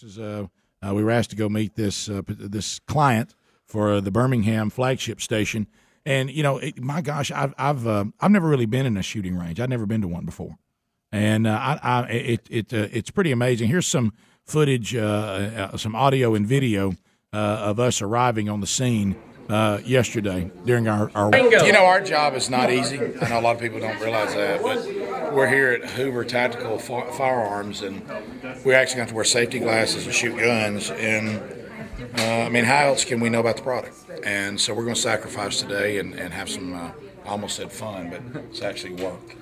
This is we were asked to go meet this client for the Birmingham flagship station, and my gosh, I've never really been in a shooting range. I've never been to one before, and it's pretty amazing. Here's some footage, some audio and video of us arriving on the scene yesterday during our our job is not easy. I know a lot of people don't realize that, but we're here at Hoover Tactical Firearms, and we actually have to wear safety glasses and shoot guns. And how else can we know about the product? And so we're going to sacrifice today and have some I almost said fun, but it's actually work.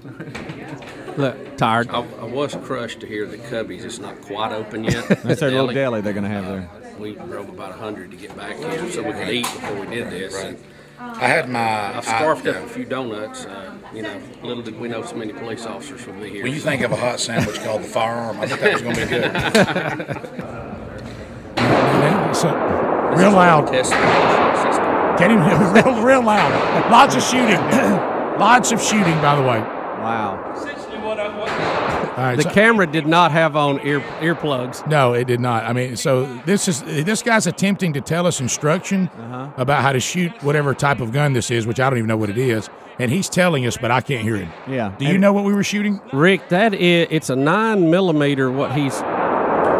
Look, tired. I was crushed to hear that Cubby's is not quite open yet. That's their little deli they're going to have there. We drove about 100 to get back here so we could eat before we did this. Right. I scarfed up a few donuts. Little did we know so many police officers would be here. When you think of a hot sandwich called the Firearm, I think that was going to be good. Real loud. Can't even real loud. Lots of shooting. Lots of shooting, by the way. Wow. Right, the camera did not have on earplugs. No, it did not. So this guy's attempting to tell us instruction about how to shoot whatever type of gun this is, which I don't even know what it is, and he's telling us, but I can't hear him. Yeah. Do you know what we were shooting, Rick? It's a 9mm. What he's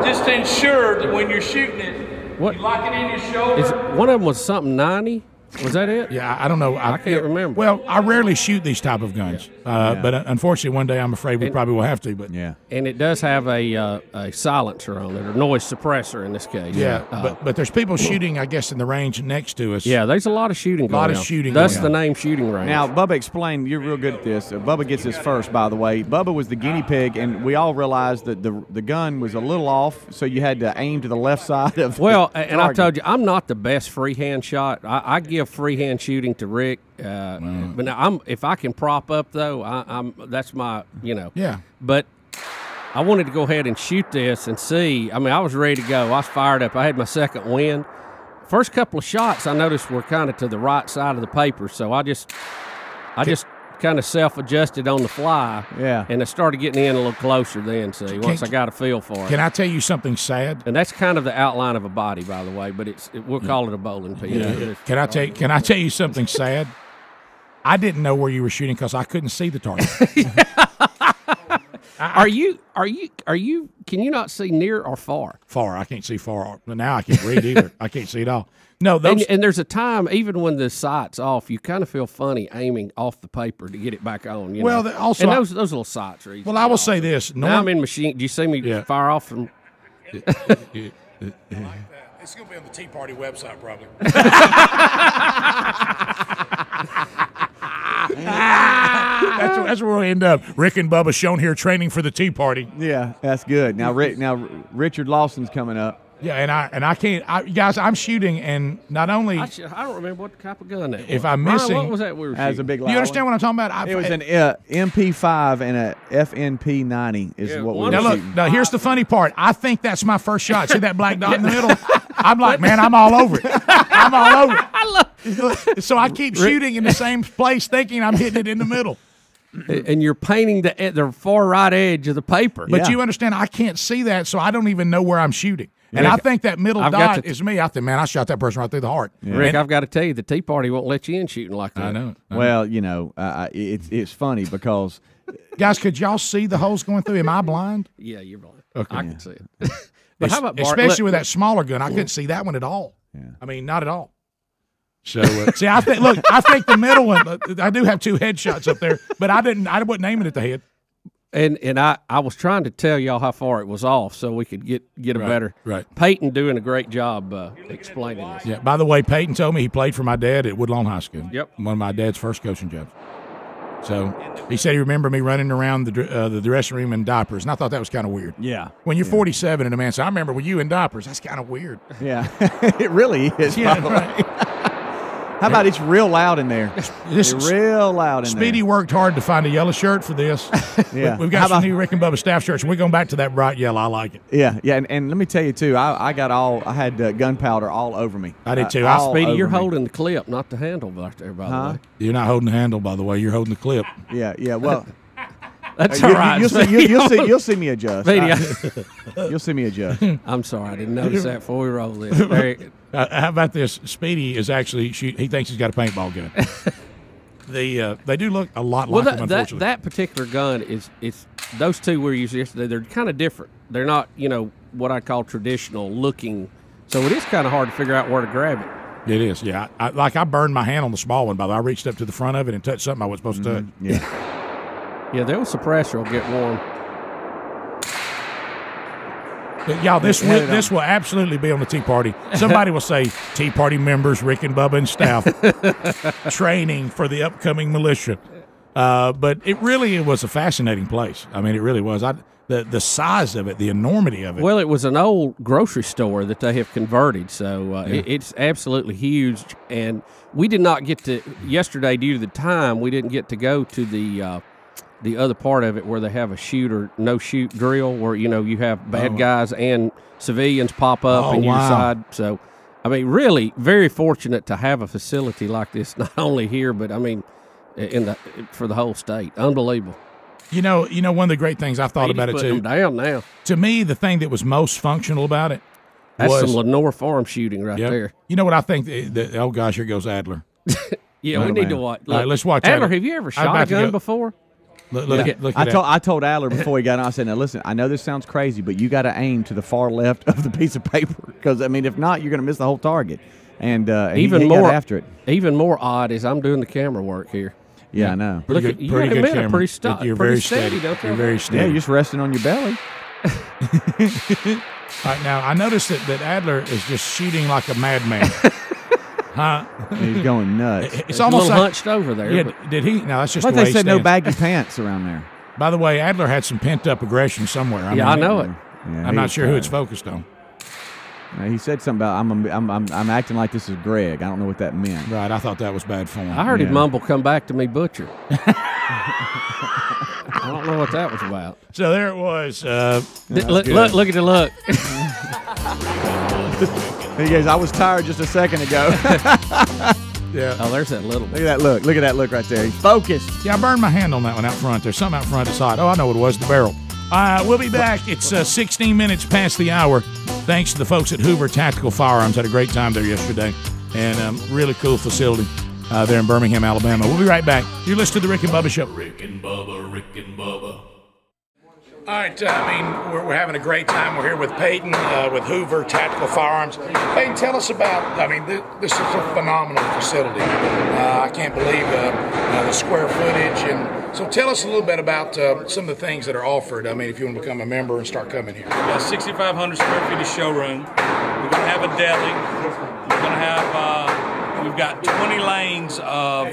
just to ensure that when you're shooting it, you lock it in your shoulder. One of them was something 90. Was that it? Yeah, I don't know. I can't remember. Well, I rarely shoot these type of guns, but unfortunately, one day I'm afraid we probably will have to. But yeah, and it does have a silencer on it, or noise suppressor in this case. Yeah, but there's people shooting, I guess, in the range next to us. Yeah, there's a lot of shooting going on. That's the name, shooting range. Now, Bubba, explain. You're real good at this. Bubba gets this first, by the way. Bubba was the guinea pig, and we all realized that the gun was a little off, so you had to aim to the left side of. Well, and I told you, I'm not the best freehand shot. I give freehand shooting to Rick, but now if I can prop up though, that's my Yeah. But I wanted to go ahead and shoot this and see. I was ready to go. I was fired up. I had my second wind. First couple of shots I noticed were kind of to the right side of the paper, so I just kind of self-adjusted on the fly. Yeah. And I started getting in a little closer then. See, once I got a feel for it. Can I tell you something sad? And that's kind of the outline of a body, by the way. But we'll call it a bowling pin. Yeah. Can I tell you something sad? I didn't know where you were shooting because I couldn't see the target. Are you? Can you not see near or far? Far. I can't see far. Now I can't read either. I can't see it all. No, and there's a time, even when the sight's off, you kind of feel funny aiming off the paper to get it back on. Well, also, and those little sights are easy. Well, I will say this. Now I'm in machine. Do you see me fire off from? It's going to be on the Tea Party website, probably. That's where we'll end up. Rick and Bubba shown here training for the Tea Party. Yeah, that's good. Now, Richard Lawson's coming up. Yeah, and I can't, guys. I'm shooting, and not only I don't remember what type of gun that was. If I'm missing, what was that we were shooting? As a big. You understand what I'm talking about? It was an MP5 and a FNP 90 is what we were shooting. Look, now here's the funny part. I think that's my first shot. See that black dot in the middle? I'm like, man, I'm all over it. I'm all over it. I love. So I keep shooting in the same place, thinking I'm hitting it in the middle. And you're painting the far right edge of the paper. But you understand, I can't see that, so I don't even know where I'm shooting. And I think that middle dot is me. I think, man, I shot that person right through the heart. Yeah. Rick, I've got to tell you, the Tea Party won't let you in shooting like that. I know. Well, it's funny because guys, could y'all see the holes going through? Am I blind? Yeah, you're blind. Okay. I can see it. But how about especially with that smaller gun? I couldn't see that one at all. Yeah. Not at all. So see, I think the middle one. I do have two headshots up there, but I wasn't aiming at the head. And I was trying to tell y'all how far it was off so we could get a better. Right. Peyton doing a great job explaining this. Yeah. By the way, Peyton told me he played for my dad at Woodlawn High School. Yep. One of my dad's first coaching jobs. So he said he remembered me running around the dressing room in diapers, and I thought that was kind of weird. Yeah. When you're 47 and a man says, "I remember when you in diapers," that's kind of weird. Yeah, it really is. Yeah, right. How about it's real loud in there? It's real loud in there. Speedy worked hard to find a yellow shirt for this. Yeah. We've got some new Rick and Bubba staff shirts, and we're going back to that bright yellow. I like it. Yeah, and let me tell you, too, I had gunpowder all over me. I did, too. Speedy, you're holding the clip, not the handle back there, by the way. You're not holding the handle, by the way. You're holding the clip. Yeah, well, That's all right. You'll see me adjust. Speedy, You'll see me adjust. I'm sorry, I didn't notice that before we roll this. How about this? Speedy is actually he thinks he's got a paintball gun. They do look a lot like them, unfortunately. That particular gun is those two we used yesterday. They're kind of different. They're not what I call traditional looking. So it is kind of hard to figure out where to grab it. It is, yeah. I burned my hand on the small one, by the way. I reached up to the front of it and touched something I wasn't supposed to touch. Yeah. Yeah, the old suppressor will get warm. But y'all, this will absolutely be on the Tea Party. Somebody will say, Tea Party members, Rick and Bubba and staff, training for the upcoming militia. But it was a fascinating place. I mean, it really was. The size of it, the enormity of it. Well, it was an old grocery store that they have converted, so it's absolutely huge. And we did not get to, yesterday due to the time, we didn't get to go to the other part of it where they have a shoot or no shoot drill where you have bad guys and civilians pop up and you decide. So I mean, really very fortunate to have a facility like this, not only here but I mean for the whole state. Unbelievable. One of the great things I've thought about it too. Them down now. To me, the thing that was most functional about it was some Lenore Farm shooting right there. You know what I think? Oh gosh, here goes Adler. Yeah, we need to watch. All right, let's watch Adler. Have you ever shot a gun before? Look at I told Adler before he got on, I said, now listen, I know this sounds crazy, but you got to aim to the far left of the piece of paper because, I mean, if not, you're going to miss the whole target. And even he more got after it. Even more odd is I'm doing the camera work here. Yeah, I know. Look at you. Pretty good camera. You're very steady. You're very steady. Yeah, you're just resting on your belly. All right, now, I noticed that Adler is just shooting like a madman. Huh? He's going nuts. It's almost a little hunched over there. Yeah, did he? No, that's just but the way they said he no baggy pants around there. By the way, Adler had some pent-up aggression somewhere. I know it. Yeah, I'm not sure who it's focused on. He said something about I'm acting like this is Greg. I don't know what that meant. Right, I thought that was bad form. I heard him mumble, "Come back to me, butcher." I don't know what that was about. So there it was. Look at the look. He goes, I was tired just a second ago. Yeah. Oh, there's that little. Look at that look. Look at that look right there. He's focused. Yeah, I burned my hand on that one out front. There's something out front that's hot. Oh, I know what it was, the barrel. We'll be back. It's 16 minutes past the hour. Thanks to the folks at Hoover Tactical Firearms. Had a great time there yesterday. And really cool facility there in Birmingham, Alabama. We'll be right back. You're listening to the Rick and Bubba Show. Rick and Bubba, Rick and Bubba. All right, we're having a great time. We're here with Peyton with Hoover Tactical Firearms. Peyton, tell us about, this is a phenomenal facility. I can't believe the square footage. And so tell us a little bit about some of the things that are offered. If you want to become a member and start coming here. We got 6,500 square feet of showroom. We're going to have a deli. We're going to have, we've got 20 lanes of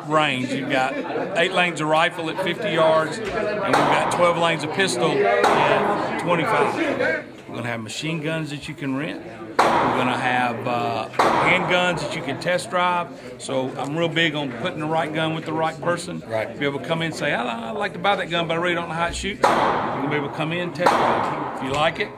range. You've got 8 lanes of rifle at 50 yards, and we've got 12 lanes of pistol at 25. We're going to have machine guns that you can rent. We're going to have handguns that you can test drive. So I'm real big on putting the right gun with the right person. Right. Be able to come in and say, I'd like to buy that gun, but I really don't know how it shoots. You can be able to come in, test drive. If you like it,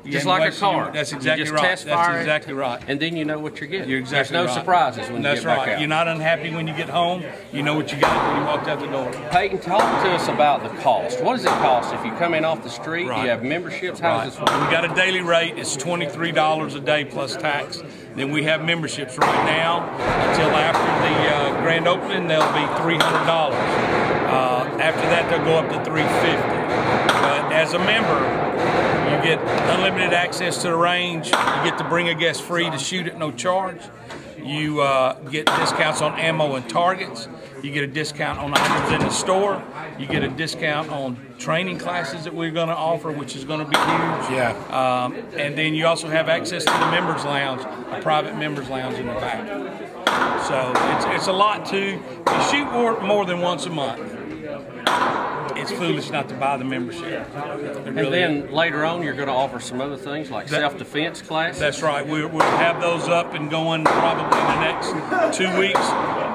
just like a car. That's exactly right. Test fire That's exactly right. And then you know what you're getting. You're exactly There's no right. surprises when That's you get right. back out. You're not unhappy when you get home. You know what you got when you walked out the door. Peyton, talk to us about the cost. What does it cost if you come in off the street? Right. You have memberships? How does this work? We got a daily rate. It's $23 a day plus tax. Then we have memberships right now until after the grand opening. They'll be $300. After that, they'll go up to $350. But as a member, you get unlimited access to the range. You get to bring a guest free to shoot at no charge. You get discounts on ammo and targets. You get a discount on items in the store. You get a discount on training classes that we're going to offer, which is going to be huge. Yeah. And then you also have access to the members lounge, a private members lounge in the back. So it's a lot too. You shoot more than once a month. It's foolish not to buy the membership. And then later on, you're going to offer some other things like self-defense classes? That's right. We'll have those up and going probably in the next 2 weeks.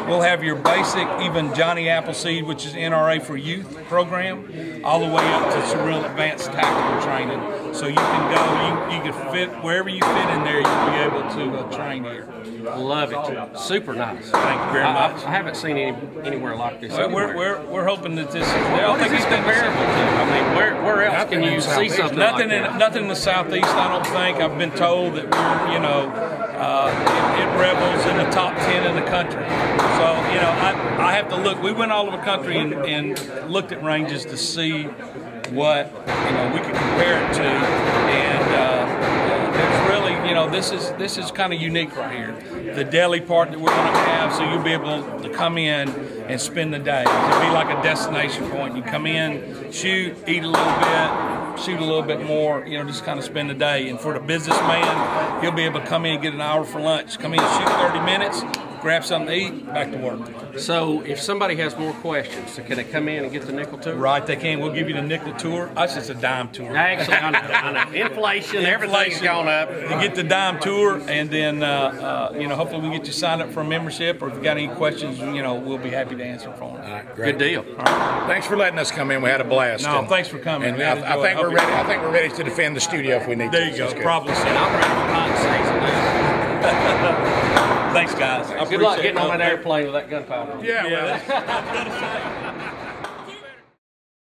We'll have your basic, even Johnny Appleseed, which is NRA for Youth program, all the way up to some real advanced tactical training. So you can go, you can fit, wherever you fit in there, you'll be able to train here. Love it. Super nice. Thank you very much. I haven't seen anywhere like this. We're hoping that this, I think these comparable to? I mean, where else can you see something Nothing like that? Nothing in the southeast, I don't think. I've been told that we're, it revels in the top 10 in the country. So, I have to look. We went all over the country and looked at ranges to see what we could compare it to, and there's really, this is kind of unique right here. The deli part that we're going to have, so you'll be able to come in and spend the day. It'll be like a destination point. You come in, shoot, eat a little bit, shoot a little bit more, just kind of spend the day. And for the businessman, he'll be able to come in and get an hour for lunch. Come in, shoot 30 minutes, grab something to eat, back to work. So if somebody has more questions, so can they come in and get the nickel tour? Right, they can. We'll give you the nickel tour. Us, it's a dime tour. Actually, I know. Inflation, everything's gone up. You get the dime tour, and then, hopefully we can get you signed up for a membership, or if you got any questions, we'll be happy to answer for them. All right, great. Good deal. All right. Thanks for letting us come in. We had a blast. No, thanks for coming. And I think we're ready. I think we're ready to defend the studio if we need to. There you go. Probably so. And I'm ready for hot season now. Thanks, guys. Good luck getting on that airplane with that gunpowder. Yeah.